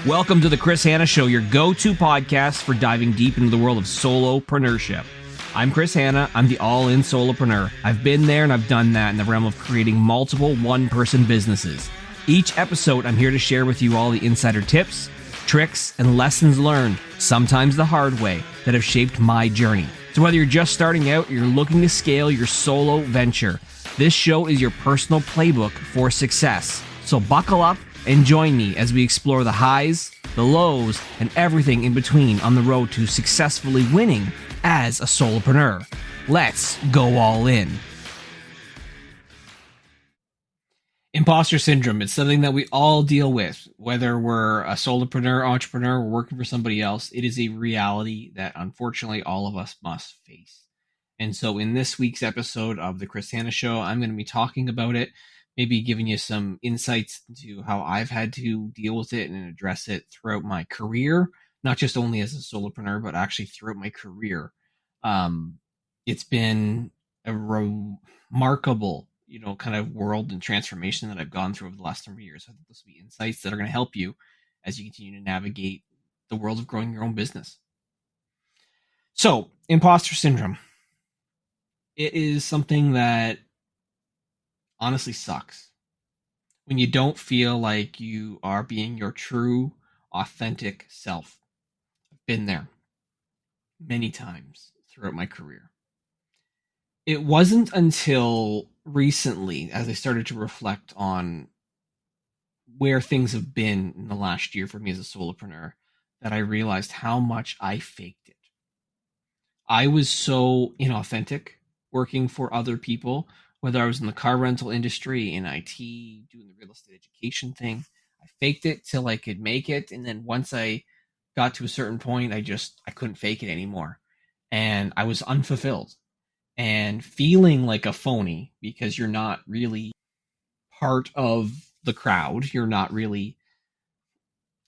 Welcome to the Chris Hanna Show, your go-to podcast for diving deep into the world of solopreneurship. I'm Chris Hanna. I'm the all-in solopreneur. I've been there and I've done that in the realm of creating multiple one-person businesses. Each episode, I'm here to share with you all the insider tips, tricks, and lessons learned, sometimes the hard way, that have shaped my journey. So whether you're just starting out or you're looking to scale your solo venture, this show is your personal playbook for success. So buckle up and join me as we explore the highs, the lows, and everything in between on the road to successfully winning as a solopreneur. Let's go all in. Imposter syndrome. It's something that we all deal with, whether we're a solopreneur, entrepreneur, or working for somebody else. It is a reality that unfortunately all of us must face. And so in this week's episode of the Chris Hanna Show, I'm going to be talking about it, maybe giving you some insights into how I've had to deal with it and address it throughout my career, not just only as a solopreneur, but actually throughout my career. It's been a remarkable, kind of world and transformation that I've gone through over the last number of years. I think this will be insights that are going to help you as you continue to navigate the world of growing your own business. So, imposter syndrome. It is something that honestly sucks when you don't feel like you are being your true, authentic self. I've been there many times throughout my career. It wasn't until recently, as I started to reflect on where things have been in the last year for me as a solopreneur, that I realized how much I faked it. I was so inauthentic working for other people, whether I was in the car rental industry, in IT, doing the real estate education thing. I faked it till I could make it. And then once I got to a certain point, I couldn't fake it anymore. And I was unfulfilled and feeling like a phony because you're not really part of the crowd. You're not really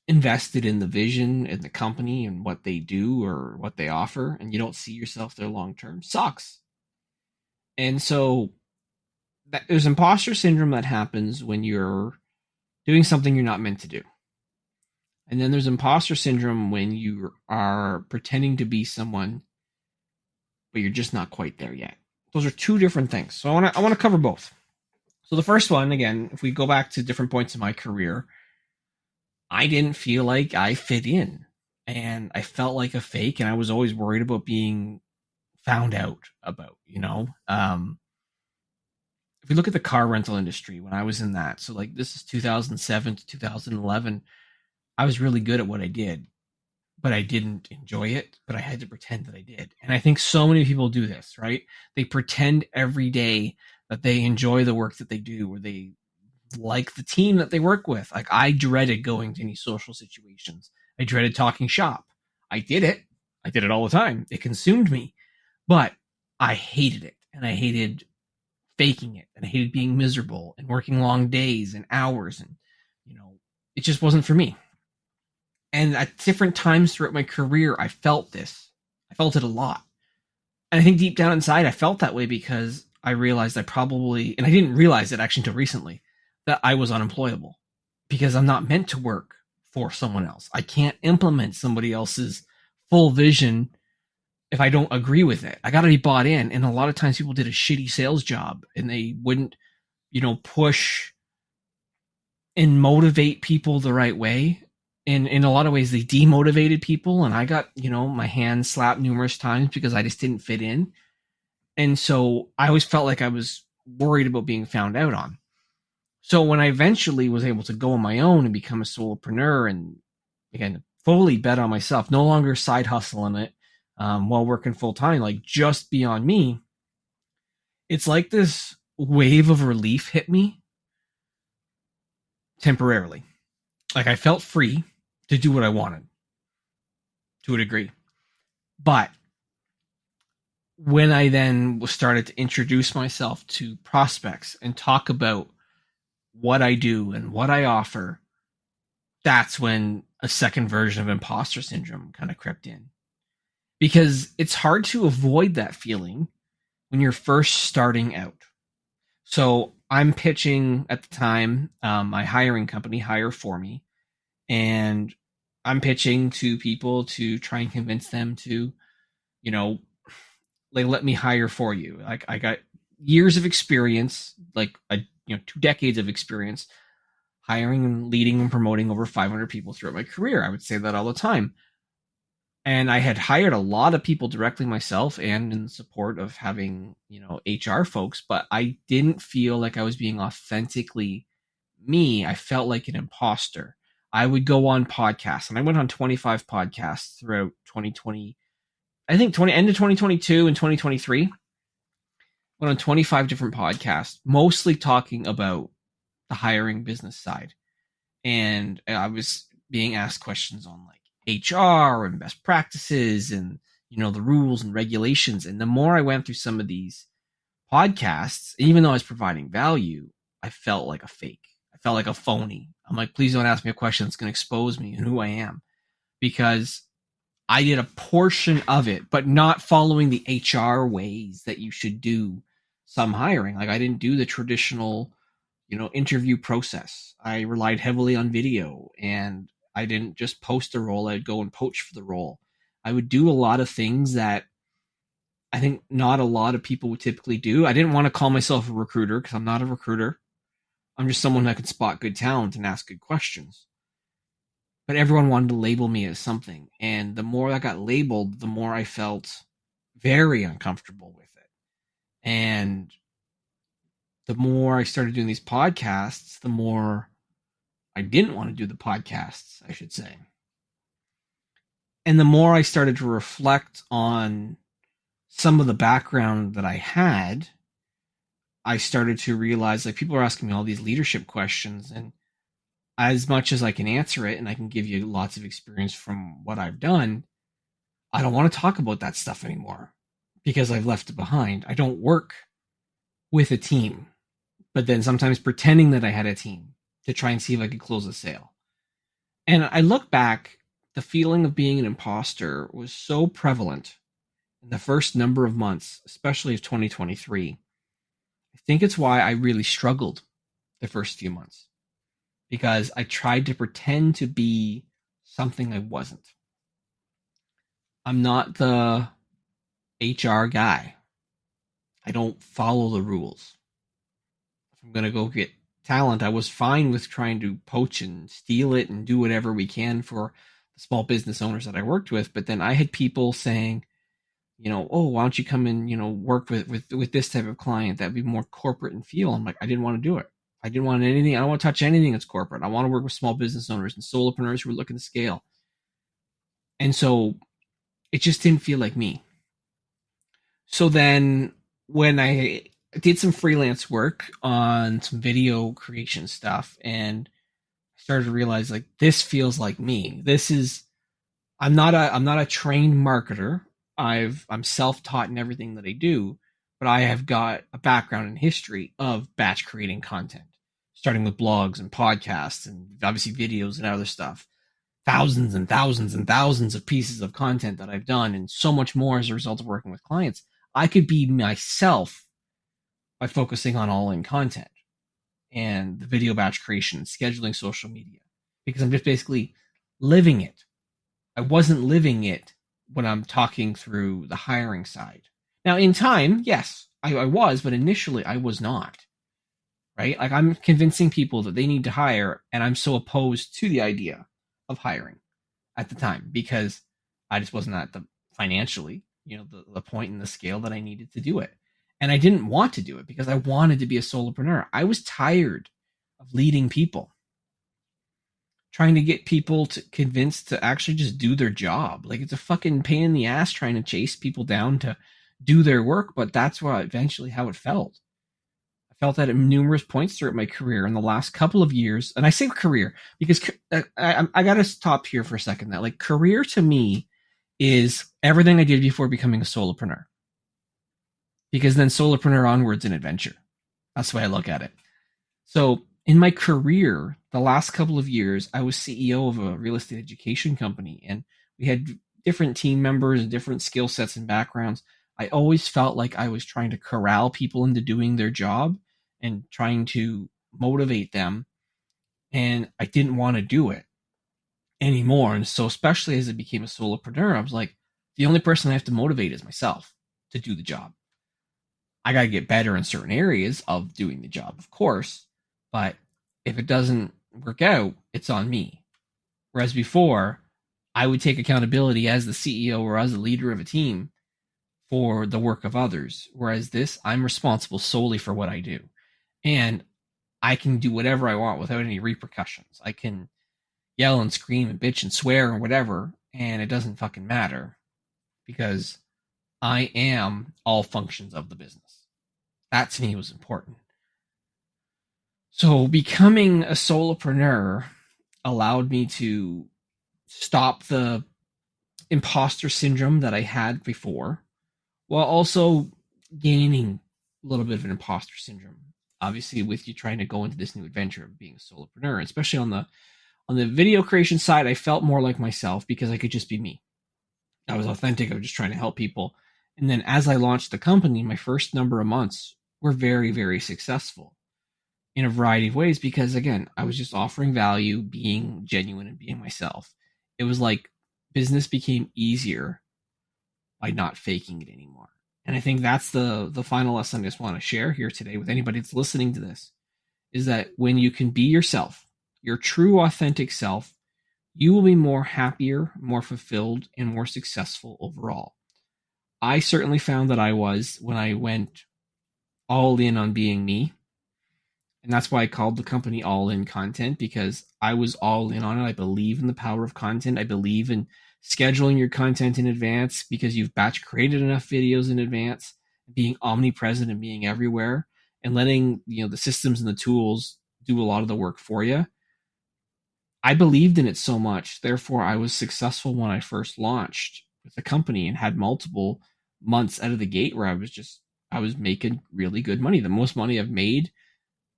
invested in the vision and the company and what they do or what they offer. And you don't see yourself there long term. Sucks. And so there's imposter syndrome that happens when you're doing something you're not meant to do. And then there's imposter syndrome when you are pretending to be someone, but you're just not quite there yet. Those are two different things. So I want to cover both. So the first one, again, if we go back to different points in my career, I didn't feel like I fit in. And I felt like a fake, and I was always worried about being found out about, if we look at the car rental industry, when I was in that, so like this is 2007 to 2011, I was really good at what I did, but I didn't enjoy it, but I had to pretend that I did. And I think so many people do this, right? They pretend every day that they enjoy the work that they do, or they like the team that they work with. Like I dreaded going to any social situations. I dreaded talking shop. I did it. I did it all the time. It consumed me, but I hated it. And I hated faking it, and I hated being miserable and working long days and hours, and it just wasn't for me. And at different times throughout my career, I felt this. I felt it a lot. And I think deep down inside, I felt that way because I realized and I didn't realize it actually until recently, that I was unemployable because I'm not meant to work for someone else. I can't implement somebody else's full vision if I don't agree with it. I got to be bought in. And a lot of times people did a shitty sales job and they wouldn't, push and motivate people the right way. And in a lot of ways, they demotivated people. And I got, my hand slapped numerous times because I just didn't fit in. And so I always felt like I was worried about being found out on. So when I eventually was able to go on my own and become a solopreneur and, again, fully bet on myself, no longer side hustling it, while working full time, like just be on me, it's like this wave of relief hit me temporarily. Like I felt free to do what I wanted to a degree. But when I then started to introduce myself to prospects and talk about what I do and what I offer, that's when a second version of imposter syndrome kind of crept in. Because it's hard to avoid that feeling when you're first starting out. So I'm pitching at the time, my hiring company, Hire For Me, and I'm pitching to people to try and convince them to, you know, like let me hire for you. Like I got years of experience, like 2 decades of experience hiring and leading and promoting over 500 people throughout my career. I would say that all the time. And I had hired a lot of people directly myself and in support of having, HR folks, but I didn't feel like I was being authentically me. I felt like an imposter. I would go on podcasts, and I went on 25 podcasts throughout 2020. I think end of 2022 and 2023. Went on 25 different podcasts, mostly talking about the hiring business side. And I was being asked questions on like HR and best practices and, the rules and regulations. And the more I went through some of these podcasts, even though I was providing value, I felt like a fake. I felt like a phony. I'm like, please don't ask me a question that's going to expose me and who I am, because I did a portion of it, but not following the HR ways that you should do some hiring. Like I didn't do the traditional, interview process. I relied heavily on video, and I didn't just post a role. I'd go and poach for the role. I would do a lot of things that I think not a lot of people would typically do. I didn't want to call myself a recruiter because I'm not a recruiter. I'm just someone that can spot good talent and ask good questions. But everyone wanted to label me as something. And the more I got labeled, the more I felt very uncomfortable with it. And the more I started doing these podcasts, the more I didn't want to do the podcasts, I should say. And the more I started to reflect on some of the background that I had, I started to realize like people are asking me all these leadership questions, and as much as I can answer it and I can give you lots of experience from what I've done, I don't want to talk about that stuff anymore because I've left it behind. I don't work with a team, but then sometimes pretending that I had a team to try and see if I could close a sale. And I look back, the feeling of being an imposter was so prevalent in the first number of months, especially of 2023. I think it's why I really struggled the first few months, because I tried to pretend to be something I wasn't. I'm not the HR guy. I don't follow the rules. If I'm going to go get talent, I was fine with trying to poach and steal it and do whatever we can for the small business owners that I worked with. But then I had people saying, oh, why don't you come and, work with this type of client that'd be more corporate in feel. I'm like, I didn't want to do it. I didn't want anything. I don't want to touch anything that's corporate. I want to work with small business owners and solopreneurs who are looking to scale. And so it just didn't feel like me. So then when I did some freelance work on some video creation stuff, and I started to realize like this feels like me. I'm not a trained marketer. I'm self-taught in everything that I do, but I have got a background in history of batch creating content, starting with blogs and podcasts and obviously videos and other stuff. Thousands and thousands and thousands of pieces of content that I've done, and so much more as a result of working with clients. I could be myself by focusing on all-in content and the video batch creation and scheduling social media, because I'm just basically living it. I wasn't living it when I'm talking through the hiring side. Now, in time, yes, I was, but initially I was not. Right? Like I'm convincing people that they need to hire, and I'm so opposed to the idea of hiring at the time because I just wasn't at the financially, the point in the scale that I needed to do it. And I didn't want to do it because I wanted to be a solopreneur. I was tired of leading people, trying to get people to convinced to actually just do their job. Like it's a fucking pain in the ass trying to chase people down to do their work, but that's what eventually how it felt. I felt that at numerous points throughout my career in the last couple of years. And I say career because I got to stop here for a second. That like career to me is everything I did before becoming a solopreneur. Because then solopreneur onwards an adventure. That's the way I look at it. So in my career, the last couple of years, I was CEO of a real estate education company, and we had different team members and different skill sets and backgrounds. I always felt like I was trying to corral people into doing their job and trying to motivate them, and I didn't want to do it. anymore. And so, especially as I became a solopreneur, I was like, the only person I have to motivate is myself to do the job. I got to get better in certain areas of doing the job, of course, but if it doesn't work out, it's on me. Whereas before, I would take accountability as the CEO or as the leader of a team for the work of others. Whereas this, I'm responsible solely for what I do. And I can do whatever I want without any repercussions. I can yell and scream and bitch and swear or whatever, and it doesn't fucking matter because I am all functions of the business. That to me was important. So becoming a solopreneur allowed me to stop the imposter syndrome that I had before, while also gaining a little bit of an imposter syndrome. Obviously, with you trying to go into this new adventure of being a solopreneur, especially on the video creation side, I felt more like myself because I could just be me. I was authentic. I was just trying to help people. And then as I launched the company, my first number of months were very, very successful in a variety of ways because, again, I was just offering value, being genuine and being myself. It was like business became easier by not faking it anymore. And I think that's the final lesson I just want to share here today with anybody that's listening to this, is that when you can be yourself, your true authentic self, you will be more happier, more fulfilled, and more successful overall. I certainly found that I was when I went all in on being me. And that's why I called the company All In Content, because I was all in on it. I believe in the power of content. I believe in scheduling your content in advance because you've batch created enough videos in advance, being omnipresent and being everywhere, and letting the systems and the tools do a lot of the work for you. I believed in it so much. Therefore, I was successful when I first launched with the company and had multiple months out of the gate where I was making really good money, the most money I've made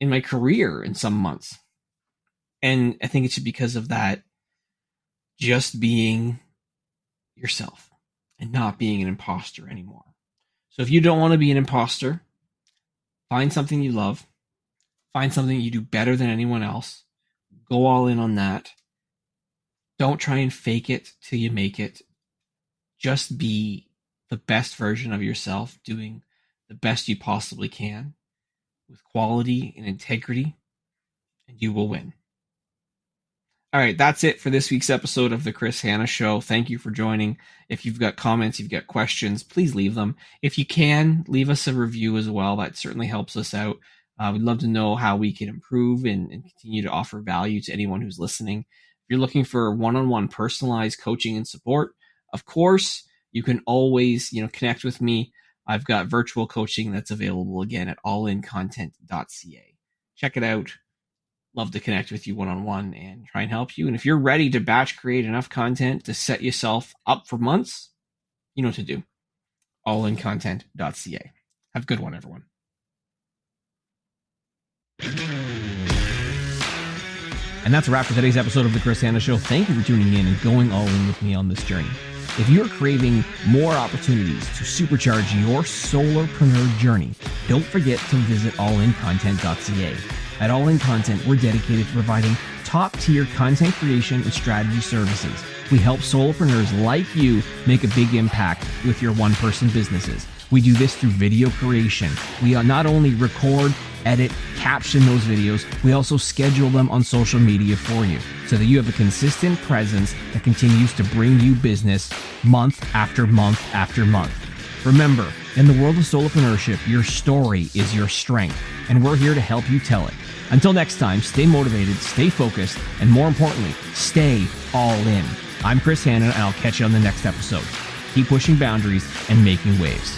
in my career in some months. And I think it's because of that, just being yourself and not being an imposter anymore. So if you don't want to be an imposter, find something you love, find something you do better than anyone else, go all in on that. Don't try and fake it till you make it. Just be the best version of yourself, doing the best you possibly can with quality and integrity, and you will win. All right, that's it for this week's episode of the Chris Hanna Show. Thank you for joining. If you've got comments, you've got questions, please leave them. If you can, leave us a review as well. That certainly helps us out. We'd love to know how we can improve and continue to offer value to anyone who's listening. If you're looking for one-on-one personalized coaching and support, of course, you can always connect with me. I've got virtual coaching that's available again at allincontent.ca. Check it out. Love to connect with you one-on-one and try and help you. And if you're ready to batch create enough content to set yourself up for months, you know what to do. allincontent.ca. Have a good one, everyone. And that's a wrap for today's episode of the Chris Hanna Show. Thank you for tuning in and going all in with me on this journey. If you're craving more opportunities to supercharge your solopreneur journey, don't forget to visit allincontent.ca. At All In Content, we're dedicated to providing top-tier content creation and strategy services. We help solopreneurs like you make a big impact with your one-person businesses. We do this through video creation. We not only record, edit, caption those videos, we also schedule them on social media for you so that you have a consistent presence that continues to bring you business month after month after month. Remember, in the world of solopreneurship, your story is your strength, and we're here to help you tell it. Until next time, stay motivated, stay focused, and more importantly, stay all in. I'm Chris Hanna, and I'll catch you on the next episode. Keep pushing boundaries and making waves.